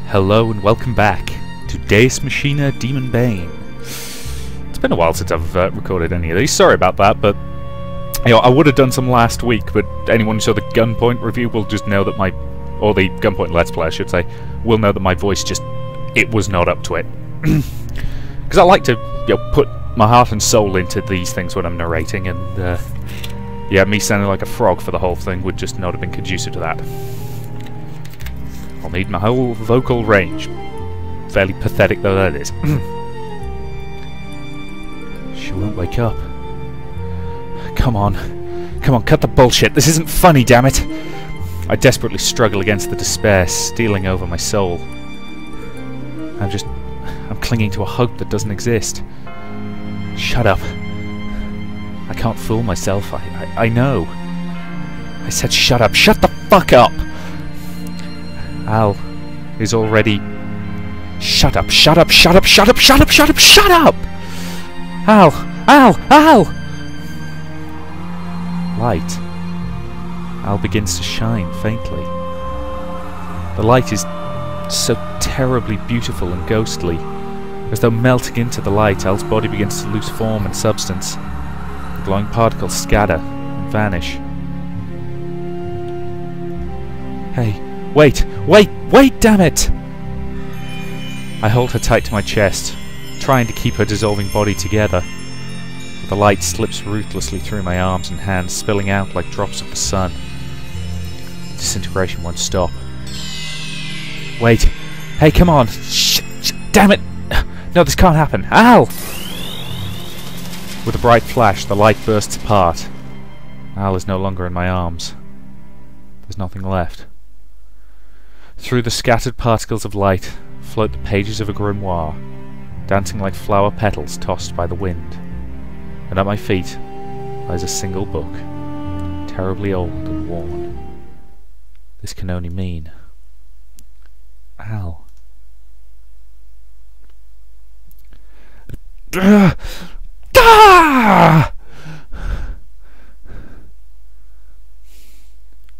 Hello and welcome back to Deus Machina Demonbane. It's been a while since I've recorded any of these. Sorry about that, but I would have done some last week. But anyone who saw the Gunpoint review will just know that or the Gunpoint Let's Play, I should say, will know that my voice it was not up to it. Because I like to, put my heart and soul into these things when I'm narrating, and yeah, me sounding like a frog for the whole thing would just not have been conducive to that. I'll need my whole vocal range. Fairly pathetic though that is. She won't wake up. Come on. Come on, cut the bullshit. This isn't funny, damn it. I desperately struggle against the despair stealing over my soul. I'm clinging to a hope that doesn't exist. Shut up. I can't fool myself. I know. I said shut up. Shut the fuck up! Al is already... Shut up, shut up, shut up, shut up, shut up, shut up, shut up! Al! Al! Al! Light. Al begins to shine faintly. The light is so terribly beautiful and ghostly. As though melting into the light, Al's body begins to lose form and substance. The glowing particles scatter and vanish. Hey, wait! Wait! Wait, damn it! I hold her tight to my chest, trying to keep her dissolving body together. But the light slips ruthlessly through my arms and hands, spilling out like drops of the sun. The disintegration won't stop. Wait! Hey, come on! Damn it! No, this can't happen! Al! With a bright flash, the light bursts apart. Al is no longer in my arms. There's nothing left. Through the scattered particles of light float the pages of a grimoire, dancing like flower petals tossed by the wind. And at my feet lies a single book, terribly old and worn. This can only mean... Al.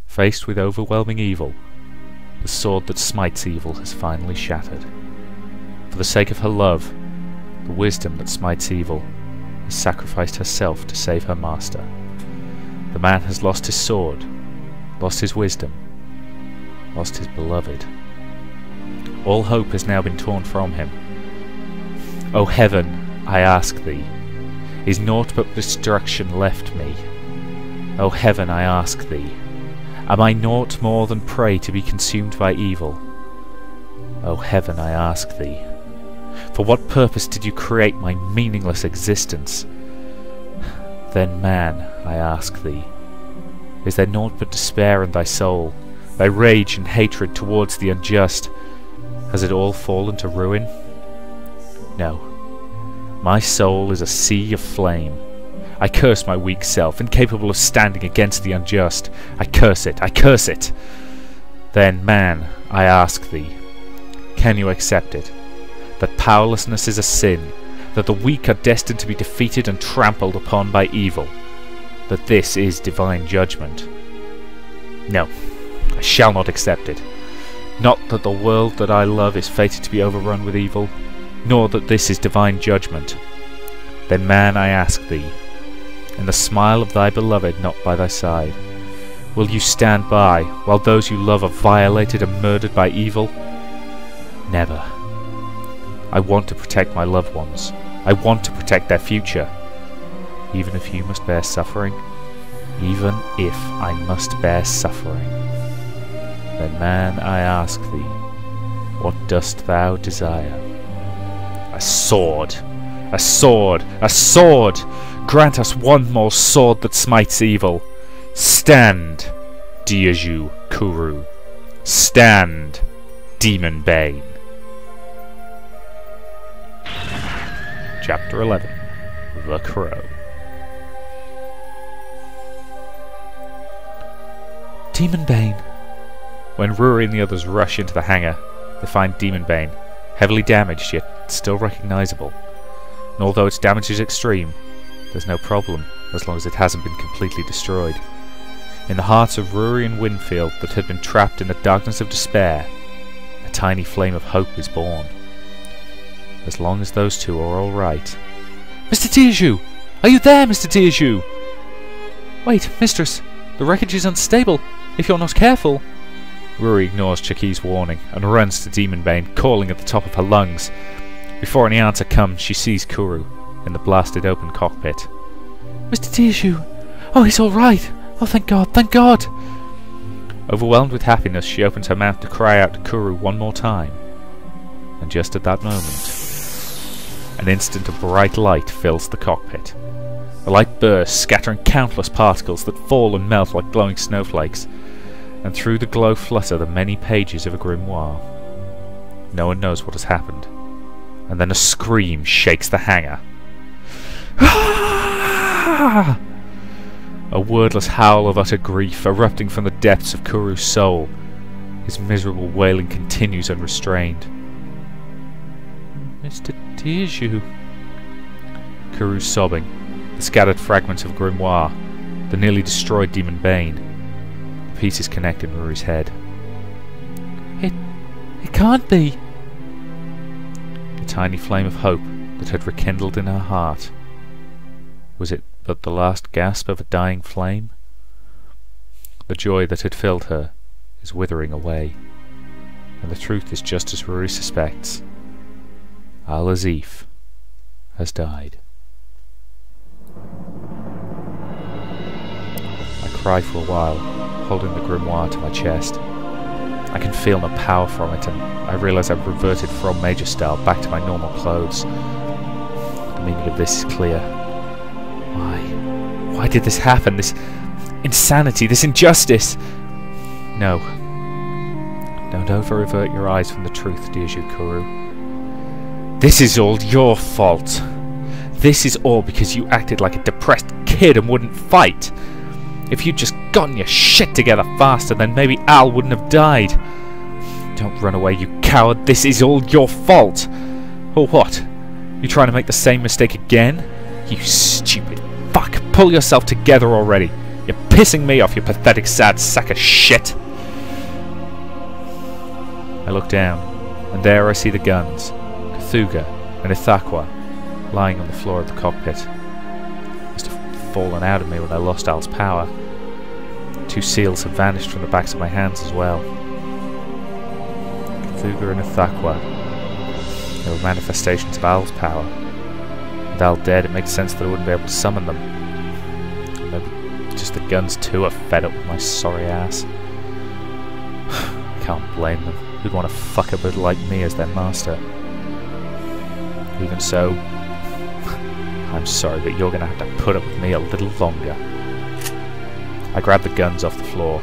Faced with overwhelming evil, the sword that smites evil has finally shattered. For the sake of her love, the wisdom that smites evil has sacrificed herself to save her master. The man has lost his sword, lost his wisdom, lost his beloved. All hope has now been torn from him. O heaven, I ask thee, is naught but destruction left me? O heaven, I ask thee, am I naught more than prey to be consumed by evil? O heaven, I ask thee, for what purpose did you create my meaningless existence? Then man, I ask thee, is there naught but despair in thy soul, thy rage and hatred towards the unjust? Has it all fallen to ruin? No. My soul is a sea of flame. I curse my weak self, incapable of standing against the unjust. I curse it, I curse it! Then, man, I ask thee, can you accept it? That powerlessness is a sin, that the weak are destined to be defeated and trampled upon by evil, that this is divine judgment. No, I shall not accept it. Not that the world that I love is fated to be overrun with evil, nor that this is divine judgment. Then, man, I ask thee, in the smile of thy beloved not by thy side, will you stand by while those you love are violated and murdered by evil? Never. I want to protect my loved ones. I want to protect their future. Even if you must bear suffering, even if I must bear suffering. Then, man, I ask thee, what dost thou desire? A sword! A sword! A sword! Grant us one more sword that smites evil. Stand, Diaju Kuru. Stand, Demonbane. Chapter 11. The Crow. Demonbane. When Rory and the others rush into the hangar, they find Demonbane, heavily damaged yet still recognizable. And although its damage is extreme, there's no problem as long as it hasn't been completely destroyed. In the hearts of Rory and Winfield that had been trapped in the darkness of despair, a tiny flame of hope is born. As long as those two are alright. Mr. Tiaju! Are you there, Mr. Tiaju? Wait, mistress, the wreckage is unstable, if you're not careful. Ruri ignores Chaki's warning and runs to Demonbane, calling at the top of her lungs. Before any answer comes, she sees Kuru in the blasted open cockpit. Mr. Tiaju! Oh, he's alright! Oh, thank God, thank God! Overwhelmed with happiness, she opens her mouth to cry out to Kuru one more time. And just at that moment, an instant of bright light fills the cockpit. The light bursts, scattering countless particles that fall and melt like glowing snowflakes, and through the glow flutter the many pages of a grimoire. No one knows what has happened, and then a scream shakes the hangar. A wordless howl of utter grief erupting from the depths of Kuru's soul. His miserable wailing continues unrestrained. Mr. Tiaju. Kuru's sobbing, the scattered fragments of grimoire, the nearly destroyed Demonbane. The pieces connect in Ruri's head. It can't be. The tiny flame of hope that had rekindled in her heart. Was it but the last gasp of a dying flame? The joy that had filled her is withering away, and the truth is just as Ruri suspects. Al-Azif has died. I cry for a while, holding the grimoire to my chest. I can feel no power from it, and I realise I've reverted from Major style back to my normal clothes. The meaning of this is clear. Why did this happen? This insanity, this injustice! No. Don't over-avert your eyes from the truth, Tiaju Kuru. This is all your fault. This is all because you acted like a depressed kid and wouldn't fight. If you'd just gotten your shit together faster, then maybe Al wouldn't have died. Don't run away, you coward. This is all your fault. Or what? You trying to make the same mistake again? You stupid fuck. Pull yourself together already. You're pissing me off, you pathetic sad sack of shit. I look down, and there I see the guns, Cthugha and Ithaqua, lying on the floor of the cockpit. Must have fallen out of me when I lost Al's power. 2 seals have vanished from the backs of my hands as well. Cthugha and Ithaqua. They were manifestations of Al's power. With Al dead, it makes sense that I wouldn't be able to summon them. Maybe just the guns too are fed up with my sorry ass. Can't blame them. Who'd want to fuck a bird like me as their master? Even so, I'm sorry, but you're going to have to put up with me a little longer. I grab the guns off the floor.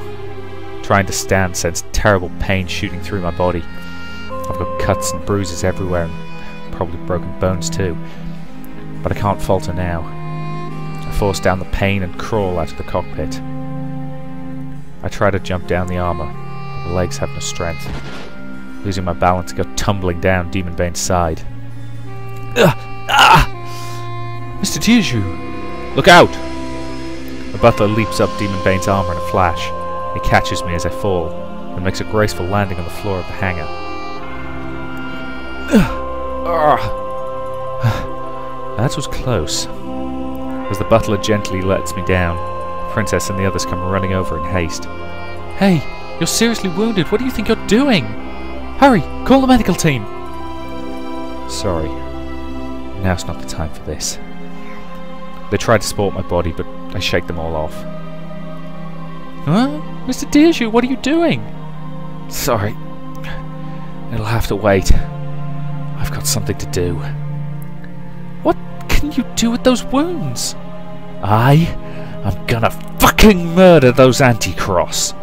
Trying to stand sends terrible pain shooting through my body. I've got cuts and bruises everywhere, and probably broken bones too. But I can't falter now. I force down the pain and crawl out of the cockpit. I try to jump down the armour, but the legs have no strength. Losing my balance, I go tumbling down Demonbane's side. Mr. Tiaju! Look out! The butler leaps up Demonbane's armour in a flash. He catches me as I fall, and makes a graceful landing on the floor of the hangar. That was close. As the butler gently lets me down, the princess and the others come running over in haste. Hey, you're seriously wounded. What do you think you're doing? Hurry, call the medical team. Sorry. Now's not the time for this. They try to support my body, but I shake them all off. Huh? Mr. Tiaju, what are you doing? Sorry. It'll have to wait. I've got something to do. What can you do with those wounds? I'm gonna fucking murder those Anti-Cross.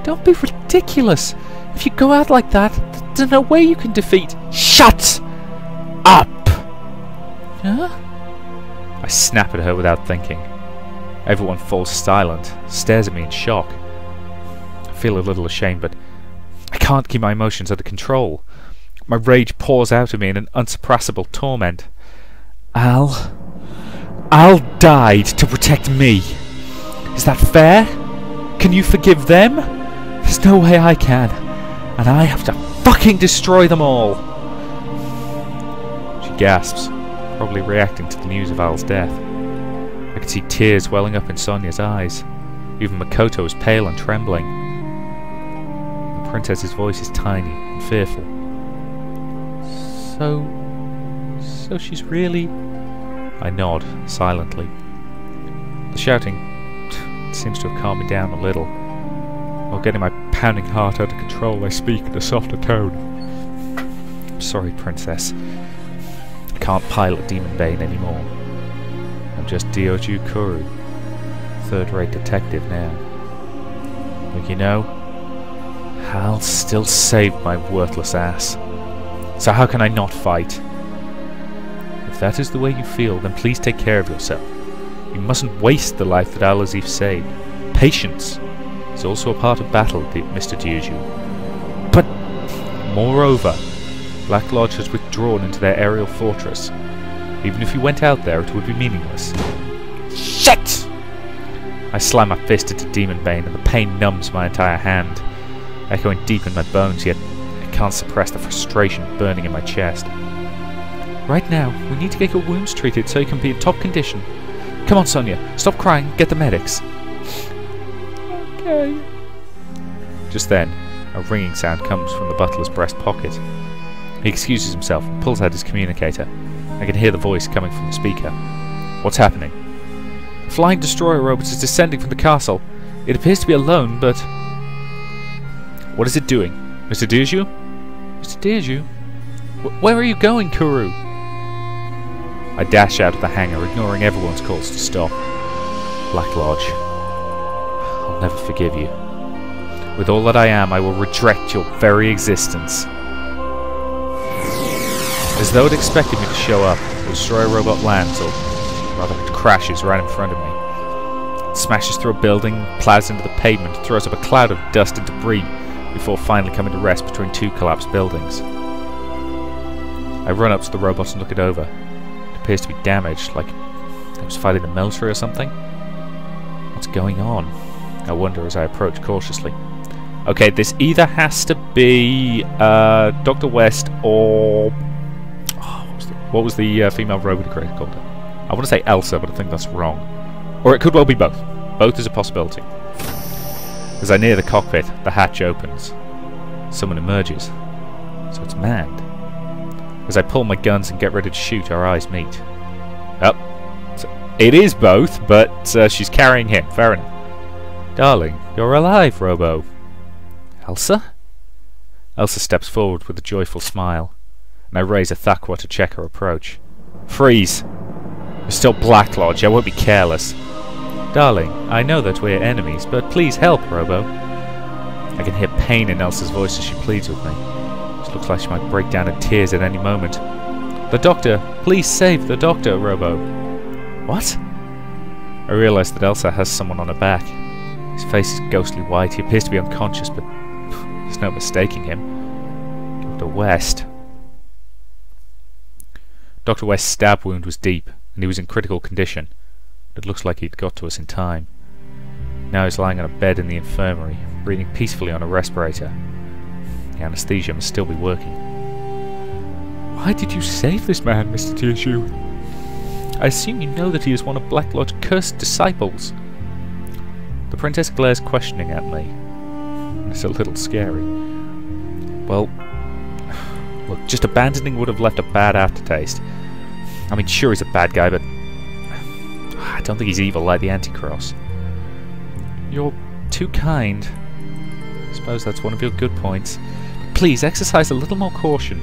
Don't be ridiculous. If you go out like that, there's no way you can defeat... Shut up! Huh? I snap at her without thinking. Everyone falls silent, stares at me in shock. I feel a little ashamed, but I can't keep my emotions under control. My rage pours out of me in an unsuppressible torment. Al died to protect me. Is that fair? Can you forgive them? There's no way I can. And I have to fucking destroy them all! She gasps, probably reacting to the news of Al's death. I can see tears welling up in Sonia's eyes. Even Makoto is pale and trembling. The princess's voice is tiny and fearful. So she's really... I nod, silently. The shouting seems to have calmed me down a little. While getting my pounding heart under control, I speak in a softer tone. I'm sorry, Princess. I can't pilot Demonbane anymore. I'm just Dioju Kuru, third-rate detective now. But you know, Hal still saved my worthless ass. So how can I not fight? If that is the way you feel, then please take care of yourself. You mustn't waste the life that Al-Azif saved. Patience is also a part of battle, Mr. Dioju. But, moreover, Black Lodge has withdrawn into their aerial fortress. Even if you went out there, it would be meaningless. Shit! I slam my fist into Demonbane, and the pain numbs my entire hand, echoing deep in my bones, yet I can't suppress the frustration burning in my chest. Right now, we need to get your wounds treated so you can be in top condition. Come on, Sonia, stop crying, get the medics. Okay. Just then, a ringing sound comes from the butler's breast pocket. He excuses himself and pulls out his communicator. I can hear the voice coming from the speaker. What's happening? A flying destroyer robot is descending from the castle. It appears to be alone, but... What is it doing? Mr. Dioju? Mr. Dioju? Where are you going, Kuru? I dash out of the hangar, ignoring everyone's calls to stop. Black Lodge. I'll never forgive you. With all that I am, I will reject your very existence. As though it expected me to show up, the destroyer robot lands, or rather it crashes right in front of me. It smashes through a building, plows into the pavement, throws up a cloud of dust and debris before finally coming to rest between two collapsed buildings. I run up to the robot and look it over. It appears to be damaged, like it was fighting the military or something. What's going on? I wonder as I approach cautiously. Okay, this either has to be Dr. West or... what was the female robot creator called? I want to say Elsa, but I think that's wrong. Or it could well be both. Both is a possibility. As I near the cockpit, the hatch opens. Someone emerges. So it's manned. As I pull my guns and get ready to shoot, our eyes meet. Oh, so it is both, but she's carrying him. Fair enough. Darling, you're alive, Robo. Elsa? Elsa steps forward with a joyful smile, and I raise a thakwa to check her approach. Freeze! You're still Black Lodge, I won't be careless. Darling, I know that we're enemies, but please help, Robo. I can hear pain in Elsa's voice as she pleads with me. She looks like she might break down in tears at any moment. The doctor! Please save the doctor, Robo! What? I realise that Elsa has someone on her back. His face is ghostly white, he appears to be unconscious, but there's no mistaking him. Dr. West. Dr. West's stab wound was deep, and he was in critical condition. It looks like he'd got to us in time. Now he's lying on a bed in the infirmary, breathing peacefully on a respirator. The anesthesia must still be working. Why did you save this man, Mr. Dioju? I assume you know that he is one of Black Lodge's cursed disciples. The princess glares questioning at me. It's a little scary. Well, look, just abandoning would have left a bad aftertaste. I mean, sure he's a bad guy, but I don't think he's evil like the Anticross. You're too kind. I suppose that's one of your good points. Please, exercise a little more caution.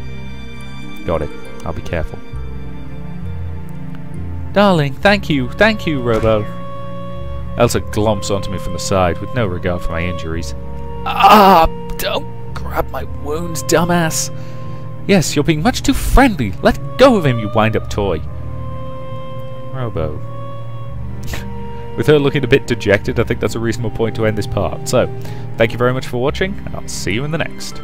Got it. I'll be careful. Darling, thank you, Robo. Elsa glomps onto me from the side, with no regard for my injuries. Ah! Don't grab my wounds, dumbass! Yes, you're being much too friendly. Let go of him, you wind-up toy. Robo. With her looking a bit dejected, I think that's a reasonable point to end this part. So, thank you very much for watching, and I'll see you in the next.